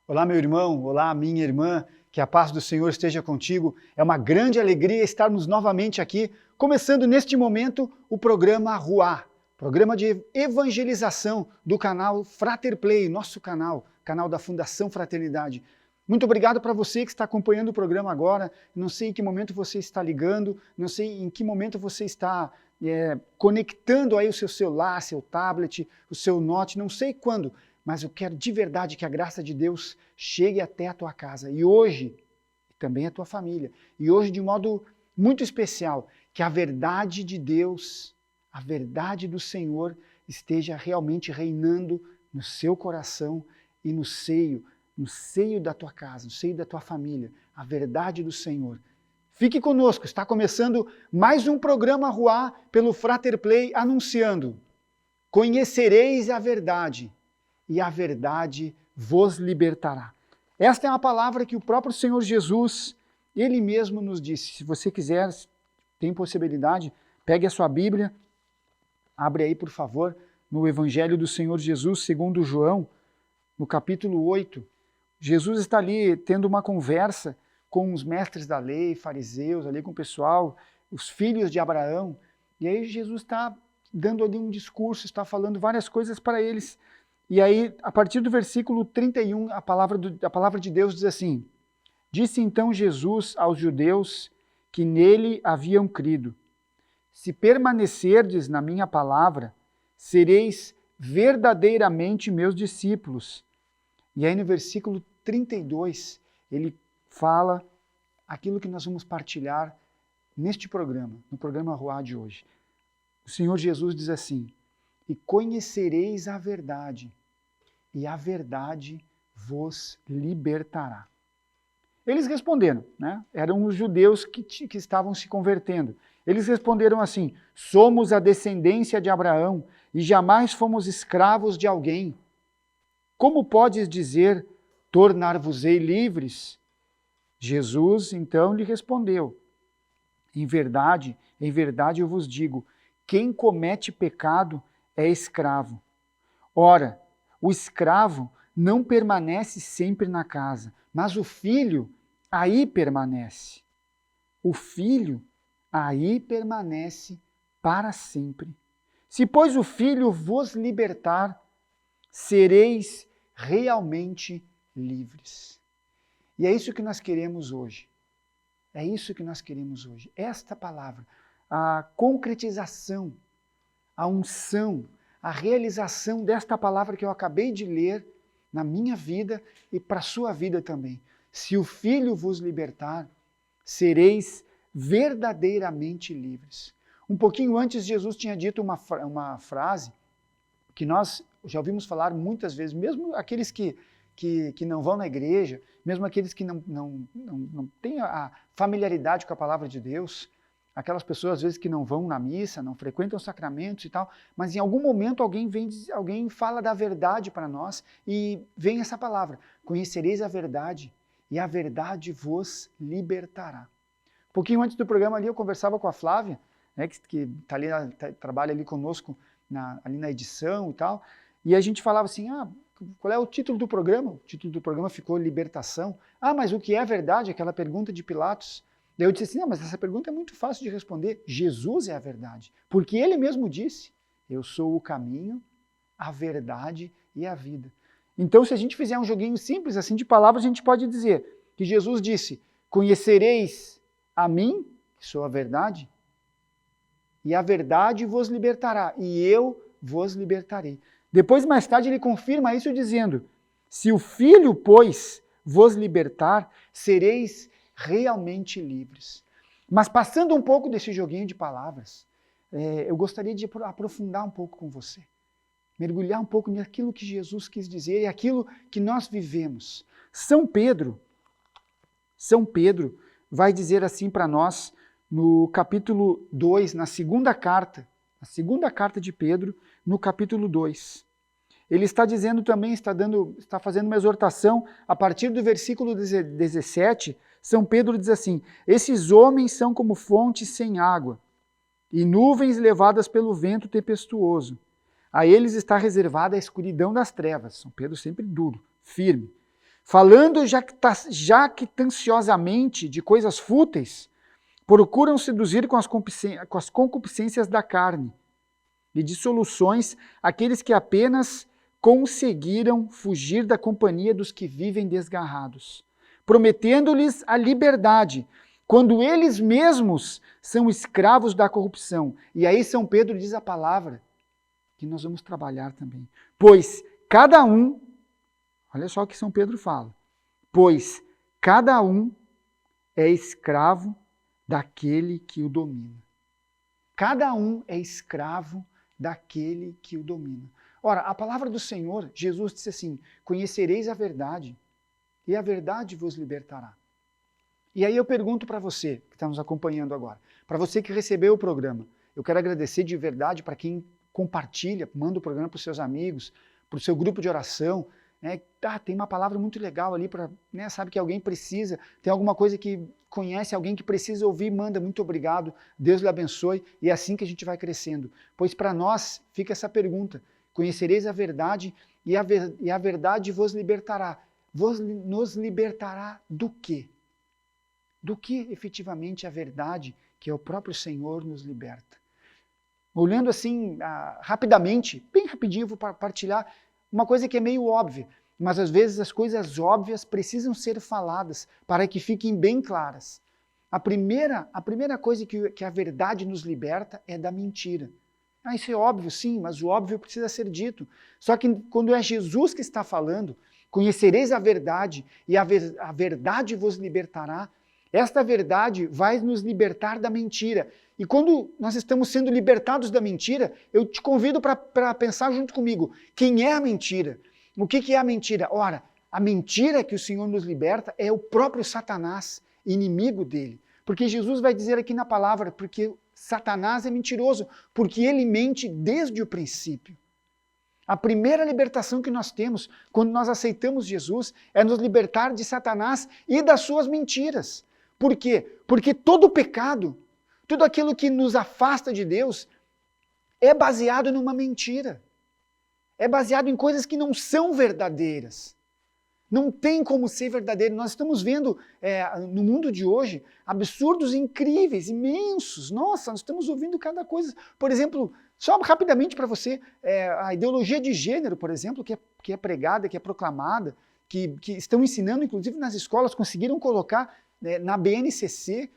Olá, meu irmão, olá, minha irmã, que a paz do Senhor esteja contigo. É uma grande alegria estarmos novamente aqui, começando neste momento o programa Ruá, programa de evangelização do canal Frater Play, nosso canal da Fundação Fraternidade. Muito obrigado para você que está acompanhando o programa agora. Não sei em que momento você está ligando, não sei em que momento você está conectando aí o seu celular, seu tablet, o seu note, não sei quando, mas eu quero de verdade que a graça de Deus chegue até a tua casa e hoje, também a tua família, e hoje de modo muito especial, que a verdade de Deus, a verdade do Senhor esteja realmente reinando no seu coração e no seio da tua casa, no seio da tua família, a verdade do Senhor. Fique conosco, está começando mais um programa Ruá pelo Frater Play, anunciando: conhecereis a verdade, e a verdade vos libertará. Esta é uma palavra que o próprio Senhor Jesus, Ele mesmo nos disse. Se você quiser, tem possibilidade, pegue a sua Bíblia, abre aí, por favor, no Evangelho do Senhor Jesus, segundo João, no capítulo 8. Jesus está ali tendo uma conversa com os mestres da lei, fariseus, ali com o pessoal, os filhos de Abraão, e aí Jesus está dando ali um discurso, está falando várias coisas para eles. E aí, a partir do versículo 31, a palavra de Deus diz assim: disse então Jesus aos judeus que nele haviam crido: se permanecerdes na minha palavra, sereis verdadeiramente meus discípulos. E aí no versículo 32, ele fala aquilo que nós vamos partilhar neste programa, no programa Ruá de hoje. O Senhor Jesus diz assim: e conhecereis a verdade, e a verdade vos libertará. Eles responderam, né? Eram os judeus que estavam se convertendo. Eles responderam assim: somos a descendência de Abraão e jamais fomos escravos de alguém. Como podes dizer, tornar-vos-ei livres? Jesus então lhe respondeu: em verdade eu vos digo, quem comete pecado é escravo. Ora, o escravo não permanece sempre na casa, mas o filho aí permanece. O filho aí permanece para sempre. Se, pois, o filho vos libertar, sereis realmente livres. E é isso que nós queremos hoje. É isso que nós queremos hoje. Esta palavra, a concretização, a unção, a realização desta palavra que eu acabei de ler na minha vida e para a sua vida também. Se o Filho vos libertar, sereis verdadeiramente livres. Um pouquinho antes, Jesus tinha dito uma frase que nós já ouvimos falar muitas vezes, mesmo aqueles que não vão na igreja, mesmo aqueles que não têm a familiaridade com a palavra de Deus, aquelas pessoas às vezes que não vão na missa, não frequentam os sacramentos e tal, mas em algum momento alguém fala da verdade para nós e vem essa palavra: conhecereis a verdade e a verdade vos libertará. Um pouquinho antes do programa ali eu conversava com a Flávia, né, que trabalha ali conosco ali na edição e tal, e a gente falava assim: qual é o título do programa? O título do programa ficou Libertação. Mas o que é verdade? Aquela pergunta de Pilatos. Daí eu disse assim: mas essa pergunta é muito fácil de responder. Jesus é a verdade. Porque ele mesmo disse: eu sou o caminho, a verdade e a vida. Então, se a gente fizer um joguinho simples assim de palavras, a gente pode dizer que Jesus disse: conhecereis a mim, que sou a verdade, e a verdade vos libertará, e eu vos libertarei. Depois, mais tarde, ele confirma isso dizendo: se o Filho, pois, vos libertar, sereis realmente livres. Mas passando um pouco desse joguinho de palavras, eu gostaria de aprofundar um pouco com você. Mergulhar um pouco naquilo que Jesus quis dizer e aquilo que nós vivemos. São Pedro vai dizer assim para nós, no capítulo 2, na segunda carta de Pedro, no capítulo 2. Ele está dizendo também, está fazendo uma exortação, a partir do versículo 17, São Pedro diz assim: esses homens são como fontes sem água, e nuvens levadas pelo vento tempestuoso. A eles está reservada a escuridão das trevas. São Pedro sempre duro, firme. falando jactanciosamente de coisas fúteis, procuram seduzir com as concupiscências da carne e dissoluções aqueles que apenas conseguiram fugir da companhia dos que vivem desgarrados, prometendo-lhes a liberdade, quando eles mesmos são escravos da corrupção. E aí São Pedro diz a palavra que nós vamos trabalhar também. Pois cada um, olha só o que São Pedro fala, pois cada um é escravo daquele que o domina. Cada um é escravo daquele que o domina. Ora, a palavra do Senhor, Jesus disse assim, conhecereis a verdade, e a verdade vos libertará. E aí eu pergunto para você, que está nos acompanhando agora, para você que recebeu o programa, eu quero agradecer de verdade para quem compartilha, manda o programa para os seus amigos, para o seu grupo de oração, né? Tem uma palavra muito legal ali, né? Sabe que alguém precisa, tem alguma coisa que conhece alguém que precisa ouvir, manda, muito obrigado, Deus lhe abençoe, e é assim que a gente vai crescendo. Pois para nós fica essa pergunta, conhecereis a verdade e a verdade vos libertará. Nos libertará do quê? Do que efetivamente a verdade, que é o próprio Senhor, nos liberta? Olhando assim, rapidamente, bem rapidinho, vou partilhar uma coisa que é meio óbvia, mas às vezes as coisas óbvias precisam ser faladas para que fiquem bem claras. A primeira coisa que a verdade nos liberta é da mentira. Isso é óbvio, sim, mas o óbvio precisa ser dito. Só que quando é Jesus que está falando, conhecereis a verdade e a verdade vos libertará, esta verdade vai nos libertar da mentira. E quando nós estamos sendo libertados da mentira, eu te convido para pensar junto comigo, quem é a mentira? O que é a mentira? Ora, a mentira que o Senhor nos liberta é o próprio Satanás, inimigo dele. Porque Jesus vai dizer aqui na palavra, porque Satanás é mentiroso, porque ele mente desde o princípio. A primeira libertação que nós temos quando nós aceitamos Jesus é nos libertar de Satanás e das suas mentiras. Por quê? Porque todo pecado, tudo aquilo que nos afasta de Deus é baseado numa mentira. É baseado em coisas que não são verdadeiras. Não tem como ser verdadeiro. Nós estamos vendo no mundo de hoje absurdos incríveis, imensos. Nossa, nós estamos ouvindo cada coisa. Por exemplo, só rapidamente para você, a ideologia de gênero, por exemplo, que é pregada, que é proclamada, que estão ensinando, inclusive nas escolas, conseguiram colocar na BNCC.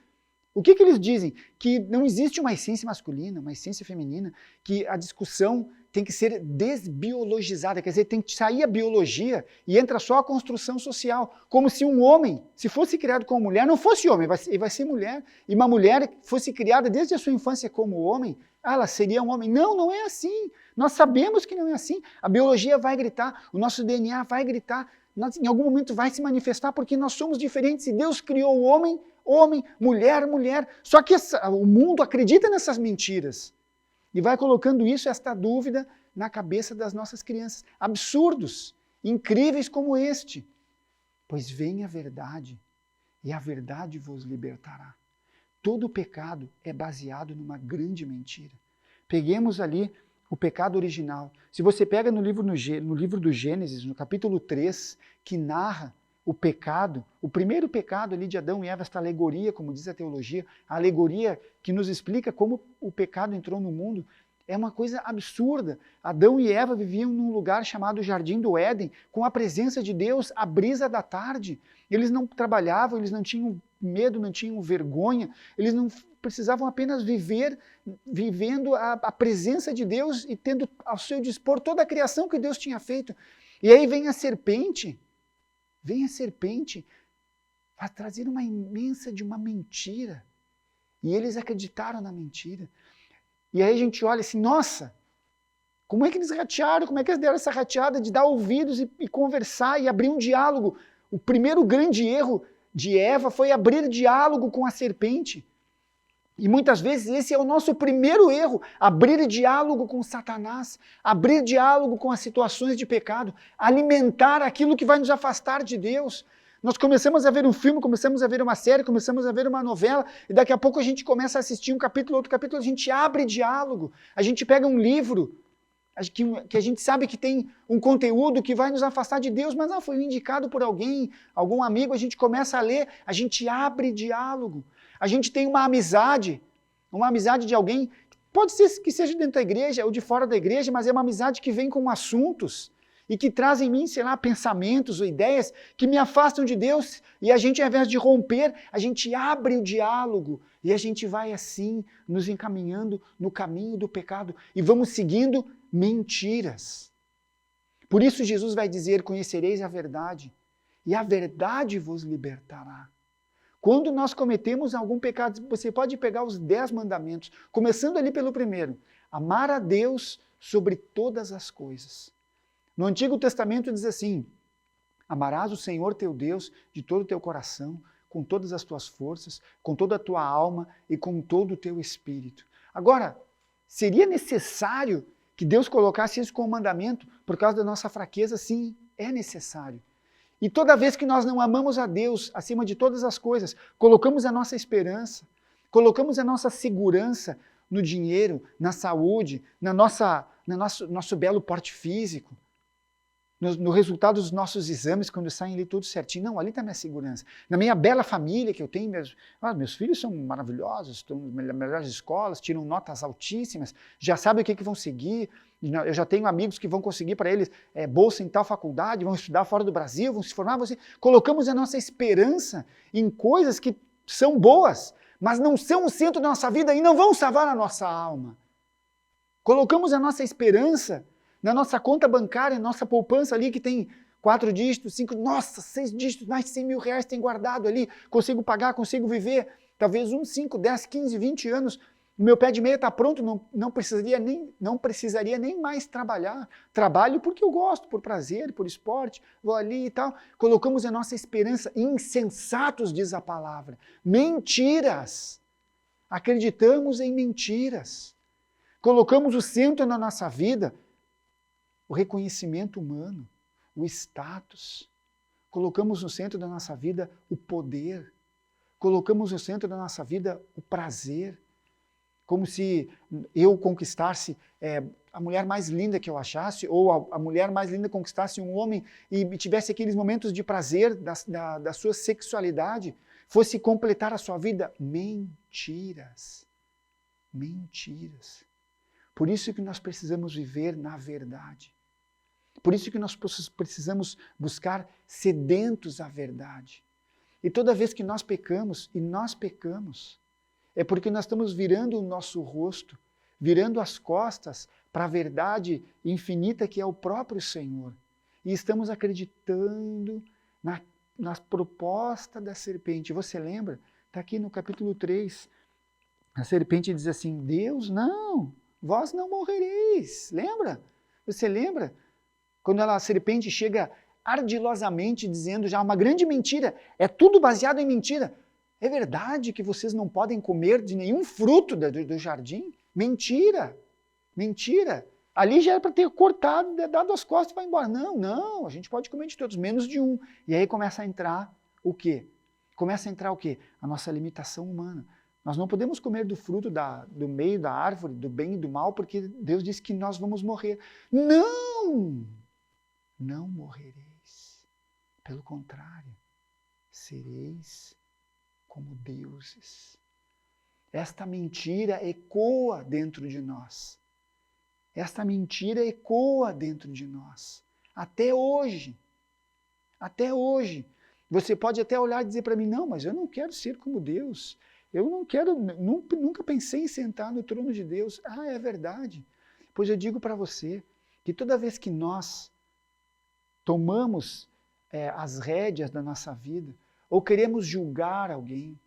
O que eles dizem? Que não existe uma essência masculina, uma essência feminina, que a discussão tem que ser desbiologizada, quer dizer, tem que sair a biologia e entra só a construção social, como se um homem, se fosse criado como mulher, não fosse homem, ele vai ser mulher, e uma mulher fosse criada desde a sua infância como homem, ela seria um homem. Não, não é assim, nós sabemos que não é assim, a biologia vai gritar, o nosso DNA vai gritar, em algum momento vai se manifestar, porque nós somos diferentes, e Deus criou o homem, homem, mulher, mulher, só que o mundo acredita nessas mentiras, e vai colocando esta dúvida na cabeça das nossas crianças. Absurdos, incríveis como este. Pois vem a verdade, e a verdade vos libertará. Todo pecado é baseado numa grande mentira. Peguemos ali o pecado original. Se você pega no livro do Gênesis, no capítulo 3, que narra o pecado, o primeiro pecado ali de Adão e Eva, esta alegoria, como diz a teologia, a alegoria que nos explica como o pecado entrou no mundo, é uma coisa absurda. Adão e Eva viviam num lugar chamado Jardim do Éden, com a presença de Deus, a brisa da tarde. Eles não trabalhavam, eles não tinham medo, não tinham vergonha, eles não precisavam apenas vivendo a presença de Deus e tendo ao seu dispor toda a criação que Deus tinha feito. E aí vem a serpente vai trazer uma imensa de uma mentira. E eles acreditaram na mentira. E aí a gente olha assim, nossa, como é que eles ratearam? Como é que eles deram essa rateada de dar ouvidos e conversar e abrir um diálogo? O primeiro grande erro de Eva foi abrir diálogo com a serpente. E muitas vezes esse é o nosso primeiro erro, abrir diálogo com Satanás, abrir diálogo com as situações de pecado, alimentar aquilo que vai nos afastar de Deus. Nós começamos a ver um filme, começamos a ver uma série, começamos a ver uma novela, e daqui a pouco a gente começa a assistir um capítulo, outro capítulo, a gente abre diálogo, a gente pega um livro, que a gente sabe que tem um conteúdo que vai nos afastar de Deus, mas foi indicado por alguém, algum amigo, a gente começa a ler, a gente abre diálogo, a gente tem uma amizade de alguém, pode ser que seja dentro da igreja ou de fora da igreja, mas é uma amizade que vem com assuntos e que traz em mim, sei lá, pensamentos ou ideias que me afastam de Deus, e a gente, ao invés de romper, a gente abre o diálogo, e a gente vai assim, nos encaminhando no caminho do pecado, e vamos seguindo mentiras. Por isso Jesus vai dizer, conhecereis a verdade, e a verdade vos libertará. Quando nós cometemos algum pecado, você pode pegar os 10 mandamentos, começando ali pelo primeiro, amar a Deus sobre todas as coisas. No Antigo Testamento diz assim, amarás o Senhor teu Deus de todo o teu coração, com todas as tuas forças, com toda a tua alma e com todo o teu espírito. Agora, seria necessário que Deus colocasse isso como mandamento por causa da nossa fraqueza? Sim, é necessário. E toda vez que nós não amamos a Deus acima de todas as coisas, colocamos a nossa esperança, colocamos a nossa segurança no dinheiro, na saúde, no nosso belo porte físico, no resultado dos nossos exames, quando saem ali tudo certinho. Não, ali está a minha segurança. Na minha bela família que eu tenho, meus filhos são maravilhosos, estão nas melhores escolas, tiram notas altíssimas, já sabem o que vão seguir. Eu já tenho amigos que vão conseguir para eles bolsa em tal faculdade, vão estudar fora do Brasil, vão se formar. Colocamos a nossa esperança em coisas que são boas, mas não são o centro da nossa vida e não vão salvar a nossa alma. Colocamos a nossa esperança na nossa conta bancária, nossa poupança ali que tem 4 dígitos, 5, nossa, 6 dígitos, mais de 100 mil reais tem guardado ali, consigo pagar, consigo viver, talvez 5, 10, 15, 20 anos, o meu pé de meia está pronto, não precisaria nem mais trabalhar. Trabalho porque eu gosto, por prazer, por esporte, vou ali e tal. Colocamos a nossa esperança, insensatos, diz a palavra, mentiras. Acreditamos em mentiras. Colocamos o centro na nossa vida, o reconhecimento humano, o status. Colocamos no centro da nossa vida o poder. Colocamos no centro da nossa vida o prazer. Como se eu conquistasse a mulher mais linda que eu achasse, ou a mulher mais linda conquistasse um homem e tivesse aqueles momentos de prazer da sua sexualidade, fosse completar a sua vida. Mentiras. Mentiras. Por isso que nós precisamos viver na verdade. Por isso que nós precisamos buscar sedentos à verdade. E toda vez que nós pecamos, e nós pecamos, é porque nós estamos virando o nosso rosto, virando as costas para a verdade infinita que é o próprio Senhor. E estamos acreditando na proposta da serpente. Você lembra? Está aqui no capítulo 3. A serpente diz assim, Deus, não, vós não morrereis. Lembra? Você lembra? Quando a serpente chega ardilosamente dizendo já uma grande mentira, é tudo baseado em mentira. É verdade que vocês não podem comer de nenhum fruto do jardim? Mentira, mentira. Ali já era para ter cortado, dado as costas e vai embora. Não, a gente pode comer de todos, menos de um. E aí começa a entrar o quê? Começa a entrar o quê? A nossa limitação humana. Nós não podemos comer do fruto do meio da árvore, do bem e do mal, porque Deus disse que nós vamos morrer. Não morrereis. Pelo contrário, sereis como deuses. Esta mentira ecoa dentro de nós. Esta mentira ecoa dentro de nós. Até hoje. Até hoje. Você pode até olhar e dizer para mim, não, mas eu não quero ser como Deus. Eu não quero, nunca pensei em sentar no trono de Deus. Ah, é verdade. Pois eu digo para você que toda vez que nós tomamos as rédeas da nossa vida, ou queremos julgar alguém,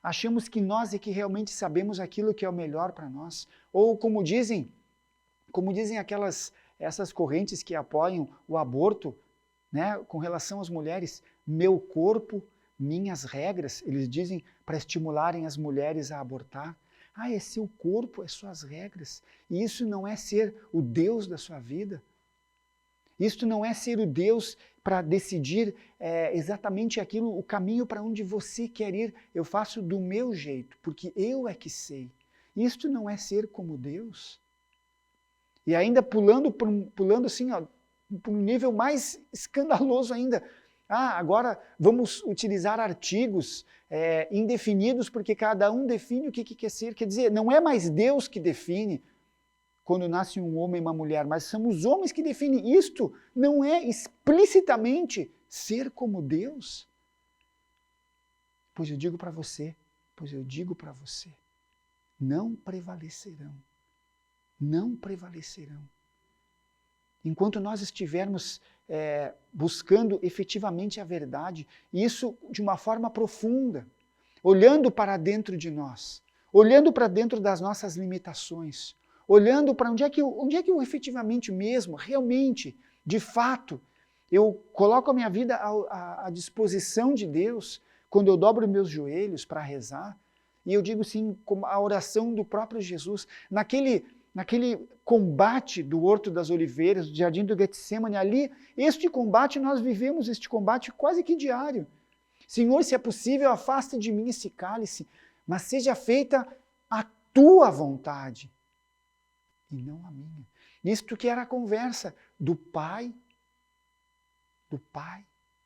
achamos que nós é que realmente sabemos aquilo que é o melhor para nós, ou como dizem essas correntes que apoiam o aborto, né, com relação às mulheres, meu corpo, minhas regras, eles dizem para estimularem as mulheres a abortar. Ah, é seu corpo, é suas regras. E isso não é ser o Deus da sua vida. Isto não é ser o Deus para decidir exatamente aquilo, o caminho para onde você quer ir. Eu faço do meu jeito, porque eu é que sei. Isto não é ser como Deus. E ainda pulando assim, ó, para um nível mais escandaloso ainda. Agora vamos utilizar artigos indefinidos, porque cada um define o que quer ser. Quer dizer, não é mais Deus que define quando nasce um homem e uma mulher, mas são os homens que definem. Isto não é explicitamente ser como Deus? Pois eu digo para você, não prevalecerão. Não prevalecerão. Enquanto nós estivermos buscando efetivamente a verdade, isso de uma forma profunda, olhando para dentro de nós, olhando para dentro das nossas limitações, olhando para onde é que eu efetivamente mesmo, realmente, de fato, eu coloco a minha vida à disposição de Deus, quando eu dobro meus joelhos para rezar, e eu digo sim, como a oração do próprio Jesus, naquele combate do Horto das Oliveiras, do Jardim do Getsemane, ali, este combate, nós vivemos este combate quase que diário. Senhor, se é possível, afasta de mim esse cálice, mas seja feita a tua vontade, e não a minha. Isto que era a conversa do pai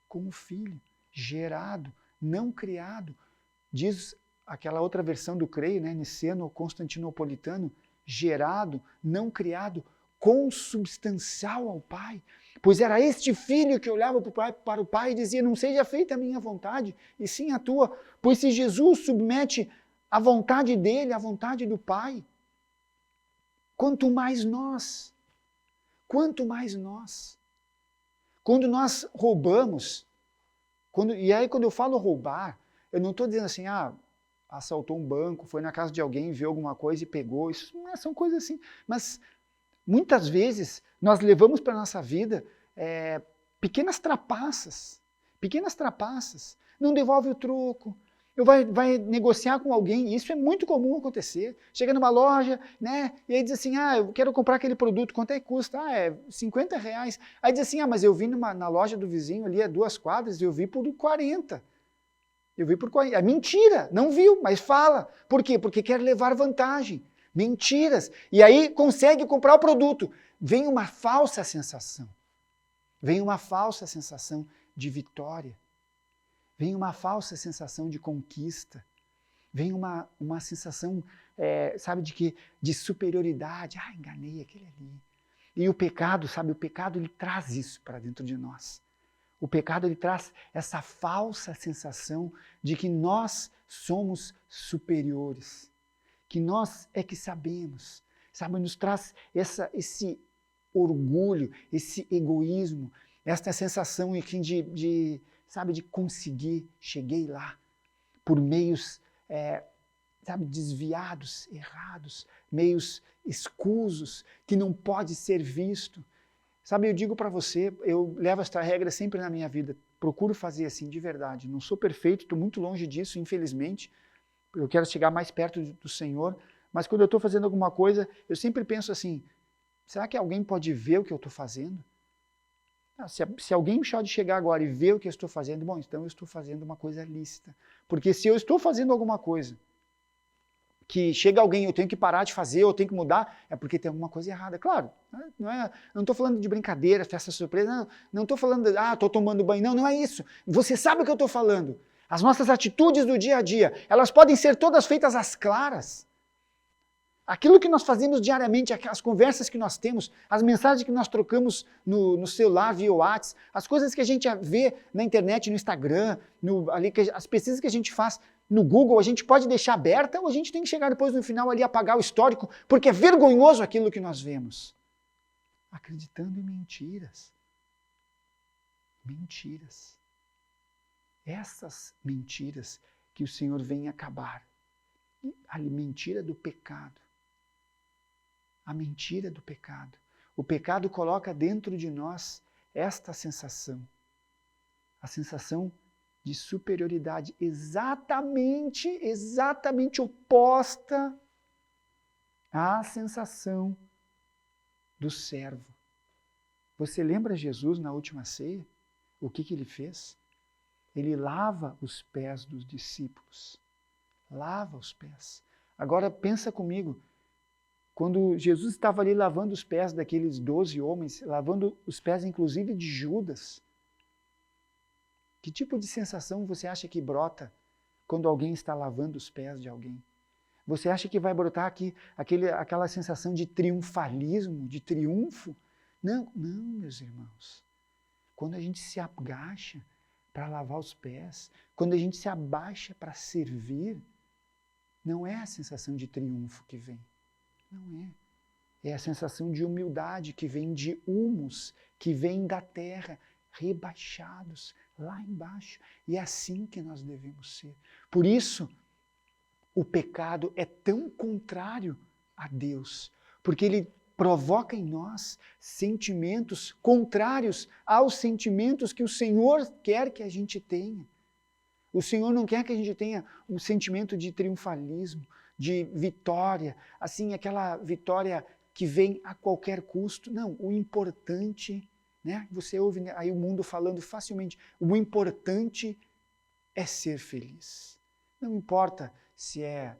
com o filho, gerado, não criado. Diz aquela outra versão do creio, niceno-constantinopolitano, gerado, não criado, consubstancial ao Pai. Pois era este filho que olhava para o Pai e dizia, não seja feita a minha vontade, e sim a tua. Pois se Jesus submete a vontade dele, à vontade do Pai, quanto mais nós. Quando nós roubamos, e aí quando eu falo roubar, eu não estou dizendo assim, assaltou um banco, foi na casa de alguém, viu alguma coisa e pegou. Isso não são coisas assim. Mas muitas vezes nós levamos para a nossa vida pequenas trapaças. Não devolve o troco. Vai negociar com alguém. Isso é muito comum acontecer. Chega numa loja, né? E aí diz assim, eu quero comprar aquele produto. Quanto é que custa? É R$50. Aí diz assim, mas eu vi na loja do vizinho ali, 2 quadras, e eu vi por 40. Eu vi por 40. É mentira, não viu, mas fala. Por quê? Porque quer levar vantagem. Mentiras. E aí consegue comprar o produto. Vem uma falsa sensação. Vem uma falsa sensação de vitória. Vem uma falsa sensação de conquista. Vem uma sensação, de superioridade. Enganei aquele ali. E o pecado, ele traz isso para dentro de nós. O pecado ele traz essa falsa sensação de que nós somos superiores, que nós é que sabemos, nos traz esse orgulho, esse egoísmo, essa sensação de conseguir, cheguei lá, por meios, desviados, errados, meios escusos, que não pode ser visto. Eu digo para você, eu levo esta regra sempre na minha vida, procuro fazer assim, de verdade. Não sou perfeito, estou muito longe disso, infelizmente. Eu quero chegar mais perto do Senhor, mas quando eu estou fazendo alguma coisa, eu sempre penso assim, será que alguém pode ver o que eu estou fazendo? Se alguém pode chegar agora e ver o que eu estou fazendo, bom, então eu estou fazendo uma coisa lícita. Porque se eu estou fazendo alguma coisa, que chega alguém, eu tenho que parar de fazer, eu tenho que mudar, é porque tem alguma coisa errada. Claro, não estou falando de brincadeira, festa surpresa, não estou falando de, estou tomando banho, não é isso. Você sabe o que eu estou falando. As nossas atitudes do dia a dia, elas podem ser todas feitas às claras. Aquilo que nós fazemos diariamente, as conversas que nós temos, as mensagens que nós trocamos no celular, via WhatsApp, as coisas que a gente vê na internet, no Instagram, as pesquisas que a gente faz no Google, a gente pode deixar aberta ou a gente tem que chegar depois no final ali apagar o histórico, porque é vergonhoso aquilo que nós vemos. Acreditando em mentiras. Mentiras. Essas mentiras que o Senhor vem acabar. A mentira do pecado. A mentira do pecado. O pecado coloca dentro de nós esta sensação. A sensação de superioridade exatamente oposta à sensação do servo. Você lembra Jesus na última ceia? O que ele fez? Ele lava os pés dos discípulos. Lava os pés. Agora pensa comigo, Quando Jesus estava ali lavando os pés daqueles 12 homens, lavando os pés inclusive de Judas, que tipo de sensação você acha que brota quando alguém está lavando os pés de alguém? Você acha que vai brotar aqui aquela sensação de triunfalismo, de triunfo? Não, não, meus irmãos. Quando a gente se agacha para lavar os pés, quando a gente se abaixa para servir, não é a sensação de triunfo que vem. Não é. É a sensação de humildade que vem de humus, que vem da terra, rebaixados lá embaixo. E é assim que nós devemos ser. Por isso, o pecado é tão contrário a Deus, porque ele provoca em nós sentimentos contrários aos sentimentos que o Senhor quer que a gente tenha. O Senhor não quer que a gente tenha um sentimento de triunfalismo, de vitória, assim, aquela vitória que vem a qualquer custo. Não, o importante, né? Você ouve aí o mundo falando facilmente, o importante é ser feliz. Não importa se é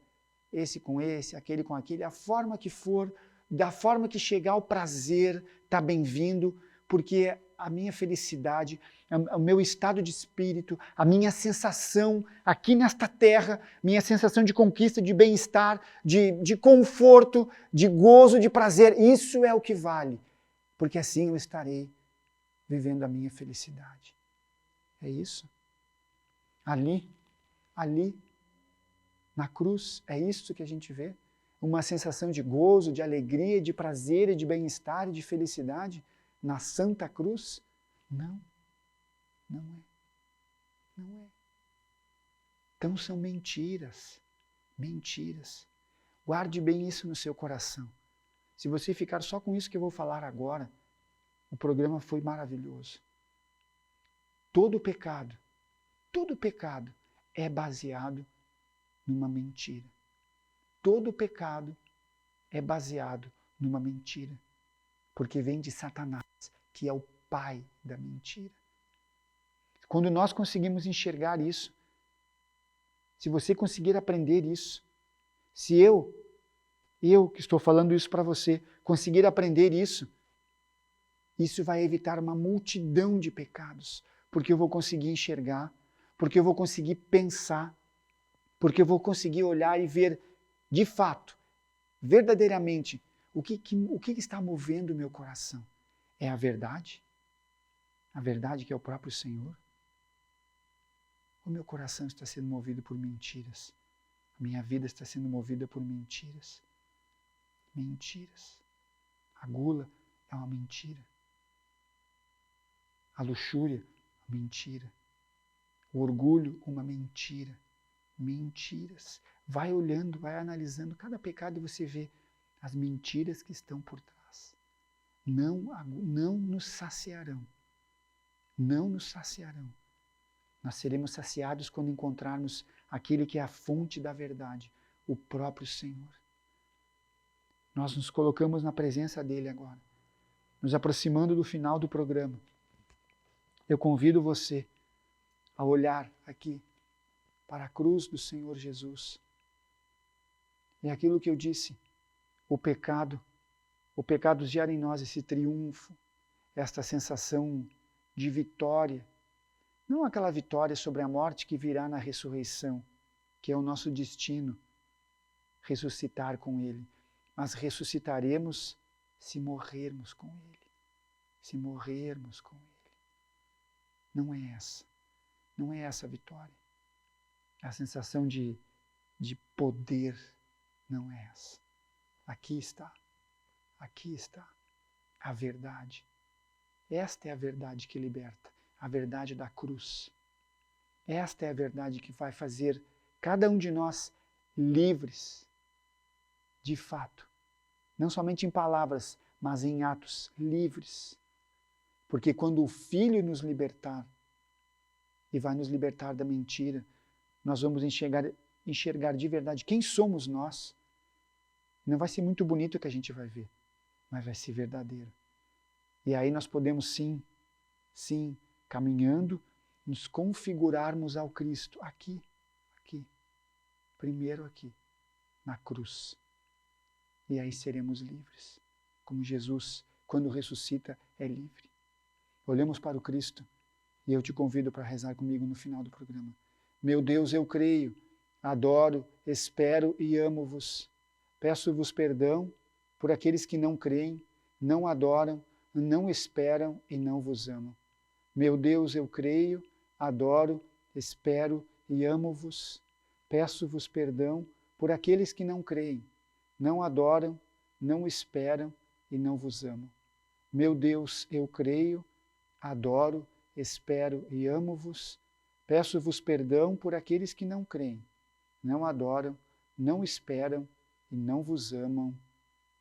esse com esse, aquele com aquele, a forma que for, da forma que chegar o prazer, está bem-vindo, porque a minha felicidade, o meu estado de espírito, a minha sensação aqui nesta terra, minha sensação de conquista, de bem-estar, de conforto, de gozo, de prazer, isso é o que vale, porque assim eu estarei vivendo a minha felicidade. É isso. Ali, na cruz, é isso que a gente vê. Uma sensação de gozo, de alegria, de prazer, de bem-estar e de felicidade na Santa Cruz? Não, não é. Não é. Então são mentiras, mentiras. Guarde bem isso no seu coração. Se você ficar só com isso que eu vou falar agora, o programa foi maravilhoso. Todo pecado é baseado numa mentira. Todo pecado é baseado numa mentira, porque vem de Satanás, que é o pai da mentira. Quando nós conseguimos enxergar isso, se você conseguir aprender isso, se eu que estou falando isso para você, conseguir aprender isso, isso vai evitar uma multidão de pecados, porque eu vou conseguir enxergar, porque eu vou conseguir pensar, porque eu vou conseguir olhar e ver de fato, verdadeiramente, o que está movendo o meu coração? É a verdade? A verdade que é o próprio Senhor? O meu coração está sendo movido por mentiras. A minha vida está sendo movida por mentiras. Mentiras. A gula é uma mentira. A luxúria, uma mentira. O orgulho, uma mentira. Mentiras. Vai olhando, vai analisando cada pecado e você vê as mentiras que estão por trás. Não nos saciarão. Não nos saciarão. Nós seremos saciados quando encontrarmos aquele que é a fonte da verdade, o próprio Senhor. Nós nos colocamos na presença dele agora, nos aproximando do final do programa. Eu convido você a olhar aqui para a cruz do Senhor Jesus. É aquilo que eu disse, o pecado gera em nós esse triunfo, esta sensação de vitória. Não aquela vitória sobre a morte que virá na ressurreição, que é o nosso destino, ressuscitar com Ele. Mas ressuscitaremos se morrermos com Ele. Se morrermos com Ele. Não é essa. Não é essa a vitória. A sensação de poder não é essa. Aqui está. Aqui está a verdade. Esta é a verdade que liberta. A verdade da cruz. Esta é a verdade que vai fazer cada um de nós livres, de fato. Não somente em palavras, mas em atos, livres. Porque quando o Filho nos libertar, e vai nos libertar da mentira, nós vamos enxergar de verdade quem somos nós. Não vai ser muito bonito o que a gente vai ver, mas vai ser verdadeiro. E aí nós podemos sim, caminhando, nos configurarmos ao Cristo aqui, primeiro aqui, na cruz. e aí seremos livres, como Jesus, quando ressuscita, é livre. Olhemos para o Cristo e eu te convido para rezar comigo no final do programa. Meu Deus, eu creio, adoro, espero e amo-vos. Peço-vos perdão por aqueles que não creem, não adoram, não esperam e não vos amam. Meu Deus, eu creio, adoro, espero e amo-vos. Peço-vos perdão por aqueles que não creem, não adoram, não esperam e não vos amam. Meu Deus, eu creio, adoro, espero e amo-vos. Peço-vos perdão por aqueles que não creem, não adoram, não esperam e não vos amam.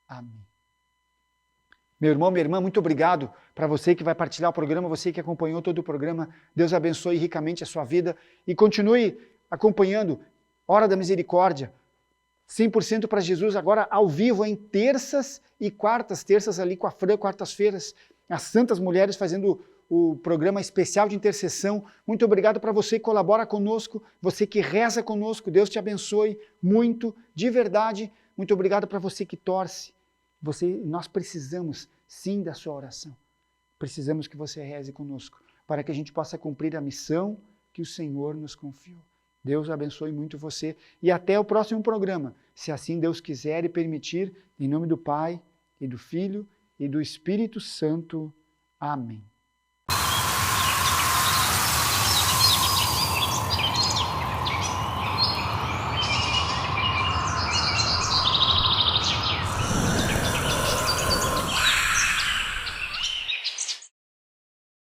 Amém. Meu irmão, minha irmã, muito obrigado para você que vai partilhar o programa, você que acompanhou todo o programa. Deus abençoe ricamente a sua vida e continue acompanhando Hora da Misericórdia, 100% para Jesus, agora ao vivo em terças e quartas, terças ali com a Fran, quartas-feiras, as Santas Mulheres fazendo o programa especial de intercessão. Muito obrigado para você que colabora conosco, você que reza conosco, Deus te abençoe muito, de verdade. Muito obrigado para você que torce. Nós precisamos sim da sua oração. Precisamos que você reze conosco, para que a gente possa cumprir a missão que o Senhor nos confiou. Deus abençoe muito você e até o próximo programa, se assim Deus quiser e permitir, em nome do Pai, e do Filho, e do Espírito Santo. Amém.